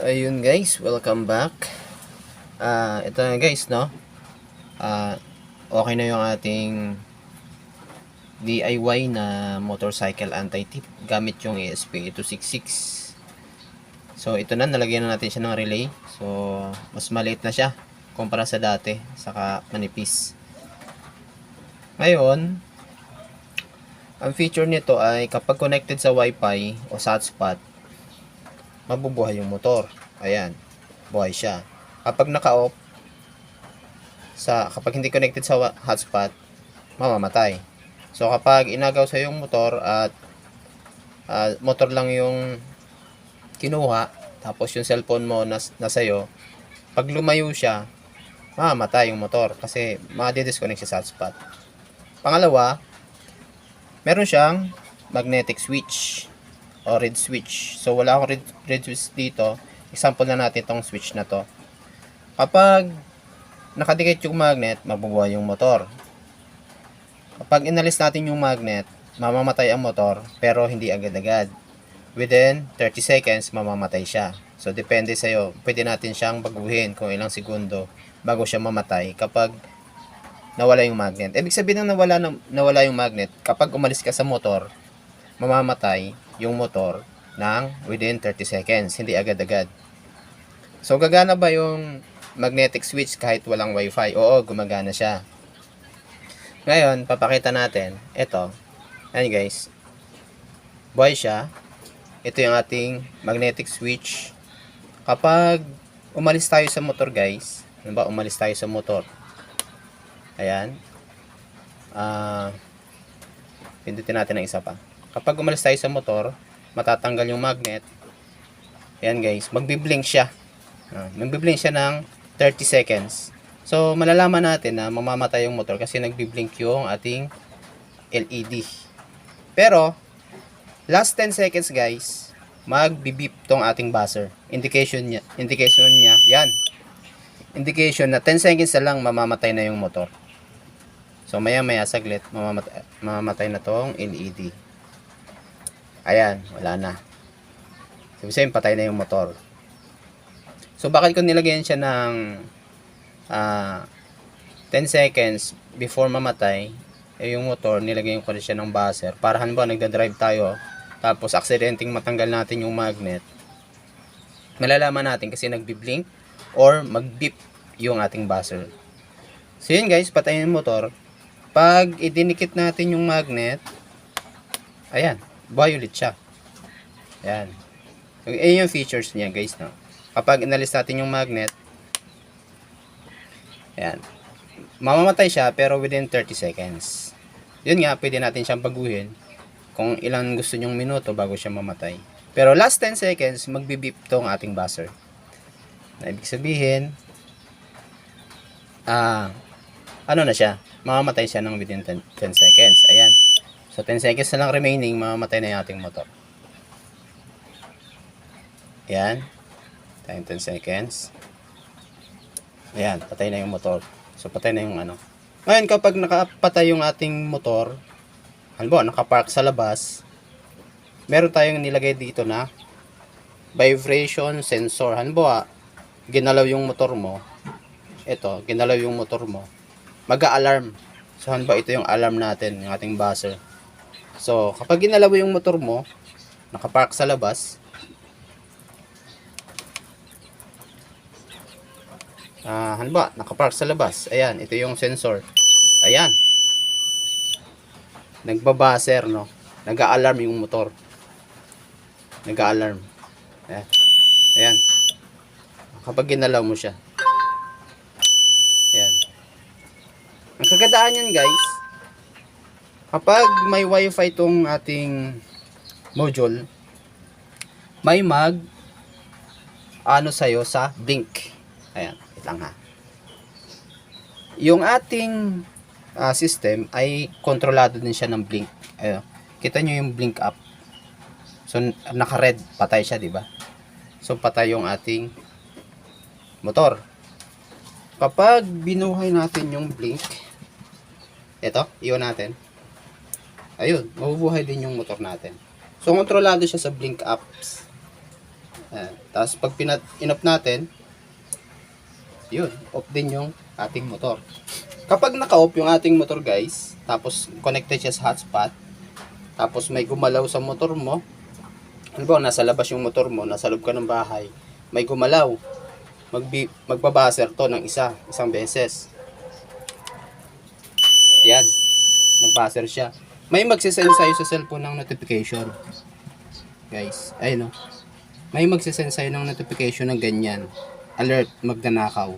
Ayun guys, welcome back. Ito na guys, no? Okay na yung ating DIY na motorcycle anti-tip gamit yung ESP8266. So ito na, nalagyan na natin siya ng relay. So mas maliit na siya kumpara sa dati, saka manipis. Ngayon, ang feature nito ay kapag connected sa Wi-Fi o sa hotspot, mabubuhay yung motor. Ayan, buhay siya. Kapag naka-off, kapag hindi connected sa hotspot, mamamatay. So kapag inagaw sa yung motor at motor lang yung kinuha, tapos yung cellphone mo nasa iyo, pag lumayo siya, mamamatay yung motor kasi ma-disconnect siya sa hotspot. Pangalawa, meron siyang magnetic switch o red switch. So wala akong red switch dito. Example na natin itong switch na to. Kapag nakadikit yung magnet, mabubuhay yung motor. Kapag inalis natin yung magnet, mamamatay ang motor pero hindi agad-agad. Within 30 seconds, mamamatay siya. So depende sa'yo. Pwede natin siyang baguhin kung ilang segundo bago siya mamatay kapag nawala yung magnet. Ibig sabihin ng nawala yung magnet, kapag umalis ka sa motor, mamamatay yung motor ng within 30 seconds, hindi agad-agad. So gagana ba yung magnetic switch kahit walang Wi-Fi? Oo, gumagana siya. Ngayon, papakita natin. Ito. Ayan guys. Buhay siya. Ito yung ating magnetic switch. Kapag umalis tayo sa motor guys, ano ba, umalis tayo sa motor. Ayan. Pindutin natin ang isa pa. Kapag umalis tayo sa motor, matatanggal yung magnet. Ayan guys, magbi-blink siya. Magbi-blink siya ng 30 seconds. So, malalaman natin na mamamatay yung motor kasi nagbi-blink yung ating LED. Pero, last 10 seconds guys, magbi-beep tong ating buzzer. Indication niya, yan. Indication na 10 seconds na lang mamamatay na yung motor. So maya saglit mamamatay na tong LED. Ayan, wala na. Sabi patay na yung motor. So bakit ko nilagyan siya ng 10 seconds before mamatay? Yung motor, nilagyan ko rin siya ng buzzer. Para halimbawa nagda-drive tayo, tapos aksidenteng matanggal natin yung magnet. Malalaman natin kasi nagbi-blink or mag-beep yung ating buzzer. So yun guys, patayin yung motor. Pag idinikit natin yung magnet, ayan, buhay ulit siya. Ayan. Ayan yung features niya guys, no? Kapag inalis natin yung magnet, ayan, mamamatay siya pero within 30 seconds. Yun nga, pwede natin siyang baguhin kung ilang gusto nyong minuto bago siya mamatay. Pero last 10 seconds, magbi-beep tong ating buzzer. Na ibig sabihin, ano na siya, mamamatay siya ng within 10 seconds. Ayan. So 10 seconds na lang remaining, mamamatay na yung ating motor. Ayan. 10 seconds. Ayan, patay na yung motor. So patay na yung ano. Ngayon kapag nakapatay yung ating motor, halimbawa nakapark sa labas, meron tayong nilagay dito na vibration sensor. Halimbawa, ginalaw yung motor mo. Ito, ginalaw yung motor mo. Mag-a-alarm. So, halimbawa ito yung alarm natin, yung ating buzzer. So, kapag ginalaw yung motor mo, nakapark sa labas, halimbawa, nakapark sa labas. Ayan, ito yung sensor. Ayan. Nagba-buzzer, no? Nag-a-alarm yung motor. Nag-a-alarm. Ayan. Ayan. Kapag ginalaw mo siya. Ayan. Ang kagandahan yan guys, kapag may wifi tong ating module, may ano sa'yo sa blink. Ayan, wait lang ha. Yung ating system ay kontrolado din siya ng blink. Ayan, kita nyo yung blink up. So naka-red, patay siya, di ba? So patay yung ating motor. Kapag binuhay natin yung blink, ito, iwan natin. Ayun, mabubuhay din yung motor natin. So, kontrolado siya sa blink apps. Ayan. Tapos pag in-off natin, yun, off din yung ating motor. Kapag naka-off yung ating motor guys, tapos connected siya sa hotspot, tapos may gumalaw sa motor mo, halimbawa nasa labas yung motor mo, nasa loob ka ng bahay, may gumalaw, magbabaser to ng isang beses. Yan, nagbaser siya. May magsisend sa'yo sa cellphone ng notification. Guys, ayun o. May magsisend sa'yo ng notification ng ganyan. Alert, magnanakaw.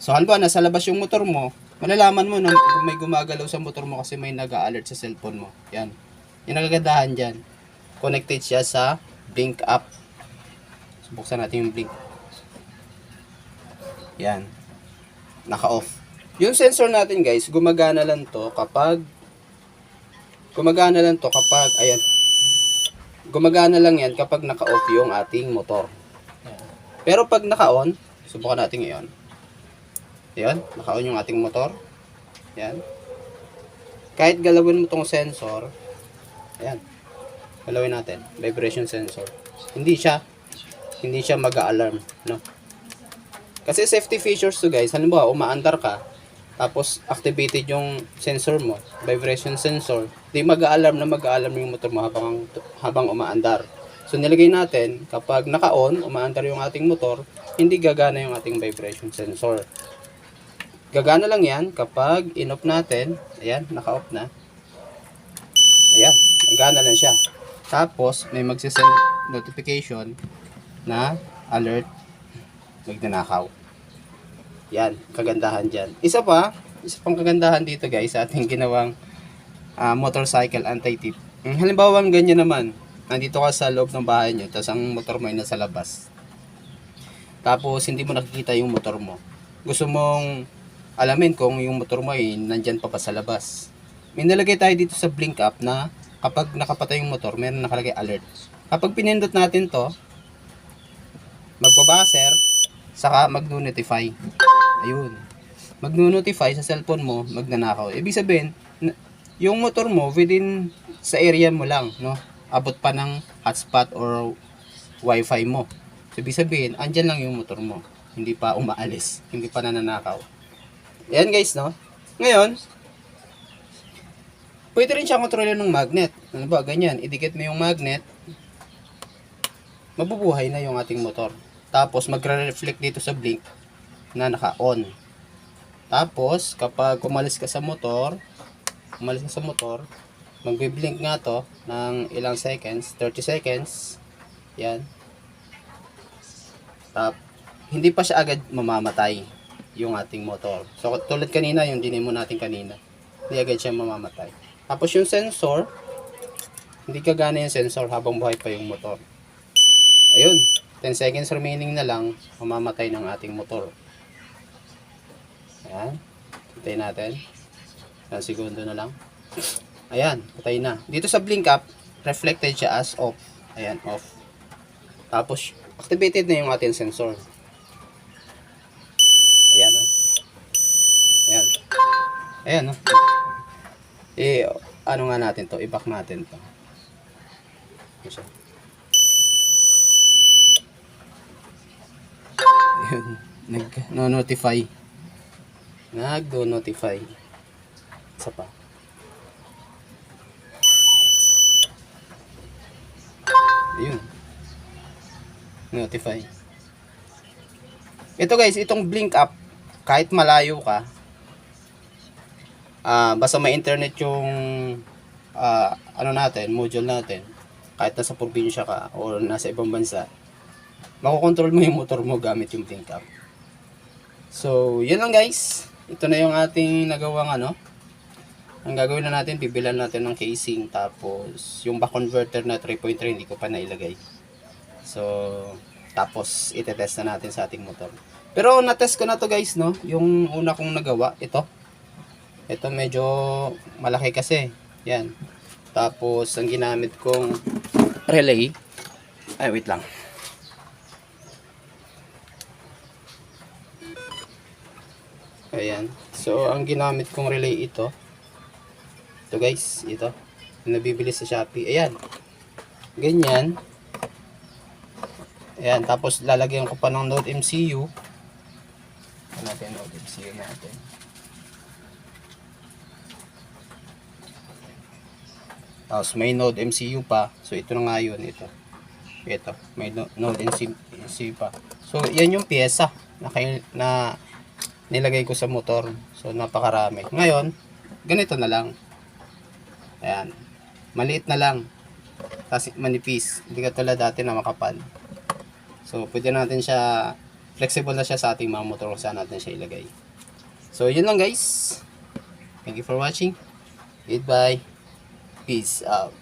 So, halimbawa, nasa labas yung motor mo, malalaman mo na may gumagalaw sa motor mo kasi may nag-a-alert sa cellphone mo. Yan. Yung nagagandahan dyan. Connected siya sa Blink app. So, buksan natin yung Blink. Yan. Naka-off. Yung sensor natin guys, gumagana lang to kapag ayan. Gumagana lang yan kapag naka-off yung ating motor. Pero pag naka-on, subukan natin ngayon. Ayan, naka-on yung ating motor. Ayan. Kahit galawin mo tong sensor, ayan. Galawin natin, vibration sensor. Hindi siya mag-a-alarm, no? Kasi safety features to guys, halimbawa umaandar ka, tapos activated yung sensor mo, vibration sensor, di mag-a-alarm yung motor mo habang umaandar. So nilagay natin, kapag naka-on, umaandar yung ating motor, hindi gagana yung ating vibration sensor. Gagana lang yan kapag in-off natin, ayan, naka-off na. Ayan, gagana lang siya. Tapos may magsisend notification na alert, magnanakaw. Yan, kagandahan dyan. Isa pang kagandahan dito guys sa ating ginawang motorcycle anti-tip. Halimbawa ganyan naman, nandito ka sa loob ng bahay nyo, tapos ang motor mo ay nasa labas. Tapos hindi mo nakikita yung motor mo. Gusto mong alamin kung yung motor mo ay nandyan pa sa labas. May nalagay tayo dito sa Blink app na kapag nakapatay yung motor, meron nakalagay alert. Kapag pinindot natin to, magbabaser, saka mag-notify. Ayun. Mag-notify sa cellphone mo, magnanakaw. Ibig sabihin, yung motor mo within sa area mo lang, no? Abot pa ng hotspot or wifi mo. So, ibig sabihin, andyan lang yung motor mo. Hindi pa umaalis. Hindi pa nananakaw. Ayan guys, no? Ngayon, pwede rin siya kontrolin ng magnet. Ano ba? Ganyan. Idikit mo yung magnet, mabubuhay na yung ating motor. Tapos, magre-reflect dito sa blink na naka-on. Tapos, kapag umalis ka sa motor, magbe-blink nga to ng ilang seconds, 30 seconds. Yan. Hindi pa siya agad mamamatay yung ating motor. So, tulad kanina, yung dinemo natin kanina, hindi agad siya mamamatay. Tapos, yung sensor, hindi kagana yung sensor habang buhay pa yung motor. Ayun. 10 seconds remaining na lang, mamamatay ng ating motor. Ayan. Hintayin natin. 1 segundo na lang. Ayan. Patay na. Dito sa blink app, reflected siya as off. Ayan. Off. Tapos, activated na yung ating sensor. Ayan. Oh. Ayan. Ayan. Oh. Ano nga natin to? I-back natin to. Ayan. Nag-notify. Nag-notify. Isa pa. Ayun. Notify. Ito guys, itong blink app, kahit malayo ka, basta may internet yung module natin, kahit nasa probinsya ka o nasa ibang bansa, makokontrol mo yung motor mo gamit yung blink app. So, yun lang guys. Ito na yung ating nagawang Ang gagawin na natin, bibilan natin ng casing. Tapos, yung back converter na 3.3, hindi ko pa nailagay. So, tapos, itetest na natin sa ating motor. Pero, natest ko na to guys, no? Yung una kong nagawa, ito. Ito medyo malaki kasi. Yan. Tapos, ang ginamit kong relay. Ay, wait lang. Ayan. So, ang ginamit kong relay ito guys, ito. Nabibili sa Shopee. Ayan. Ganyan. Ayan, tapos lalagyan ko pa ng Node MCU. Ano natin Node MCU natin. Tapos may Node MCU pa. So ito na nga yun, ito. Ito, may Node MCU pa. So yan yung pyesa na nilagay ko sa motor. So napakarami. Ngayon, ganito na lang. Ayan. Maliit na lang. Kasi manipis. Hindi katulad dati na makapal. So pwede natin siya, flexible na siya sa ating mga motor kung saan natin siya ilagay. So yun lang guys. Thank you for watching. Goodbye. Peace out.